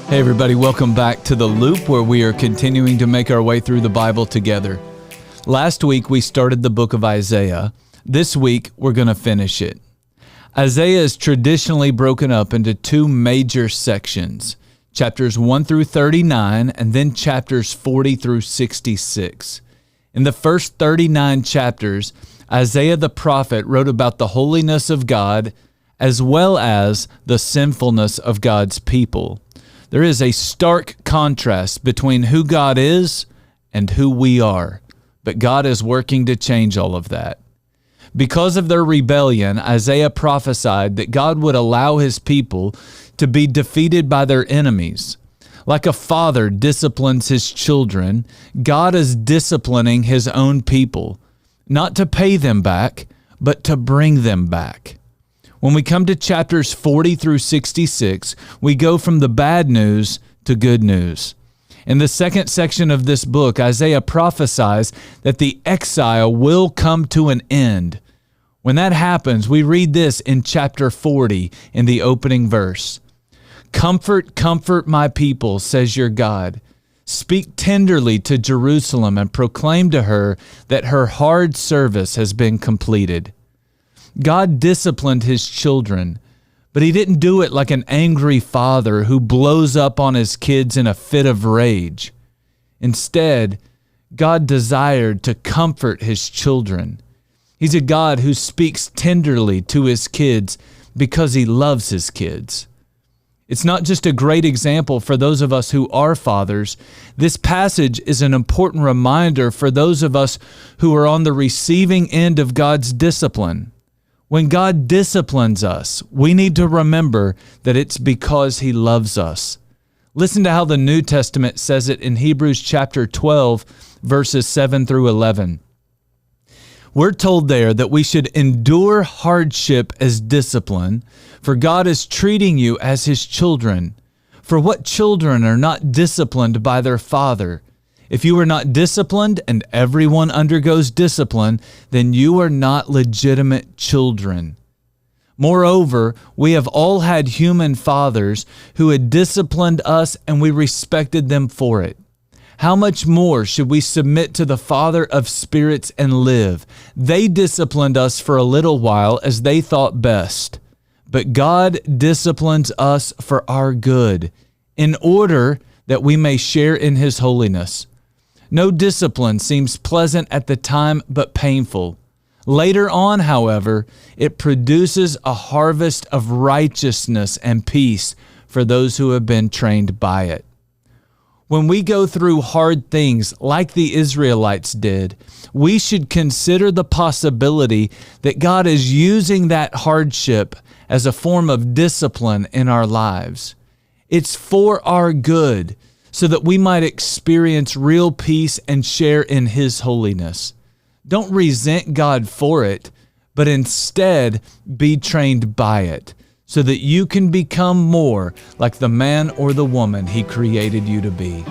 Hey everybody, welcome back to The Loop, where we are continuing to make our way through the Bible together. Last week we started the book of Isaiah. This week we're going to finish it. Isaiah is traditionally broken up into two major sections, chapters 1 through 39 and then chapters 40 through 66. In the first 39 chapters, Isaiah the prophet wrote about the holiness of God as well as the sinfulness of God's people. There is a stark contrast between who God is and who we are, but God is working to change all of that. Because of their rebellion, Isaiah prophesied that God would allow his people to be defeated by their enemies. Like a father disciplines his children, God is disciplining his own people, not to pay them back, but to bring them back. When we come to chapters 40 through 66, we go from the bad news to good news. In the second section of this book, Isaiah prophesies that the exile will come to an end. When that happens, we read this in chapter 40 in the opening verse. "Comfort, comfort my people, says your God. Speak tenderly to Jerusalem and proclaim to her that her hard service has been completed." God disciplined his children, but he didn't do it like an angry father who blows up on his kids in a fit of rage. Instead, God desired to comfort his children. He's a God who speaks tenderly to his kids because he loves his kids. It's not just a great example for those of us who are fathers. This passage is an important reminder for those of us who are on the receiving end of God's discipline. When God disciplines us, we need to remember that it's because he loves us. Listen to how the New Testament says it in Hebrews chapter 12, verses 7 through 11. We're told there that we should endure hardship as discipline, for God is treating you as his children. For what children are not disciplined by their father? If you are not disciplined, and everyone undergoes discipline, then you are not legitimate children. Moreover, we have all had human fathers who had disciplined us, and we respected them for it. How much more should we submit to the Father of spirits and live? They disciplined us for a little while as they thought best. But God disciplines us for our good, in order that we may share in his holiness. No discipline seems pleasant at the time, but painful. Later on, however, it produces a harvest of righteousness and peace for those who have been trained by it. When we go through hard things like the Israelites did, we should consider the possibility that God is using that hardship as a form of discipline in our lives. It's for our good, so that we might experience real peace and share in his holiness. Don't resent God for it, but instead be trained by it, so that you can become more like the man or the woman he created you to be.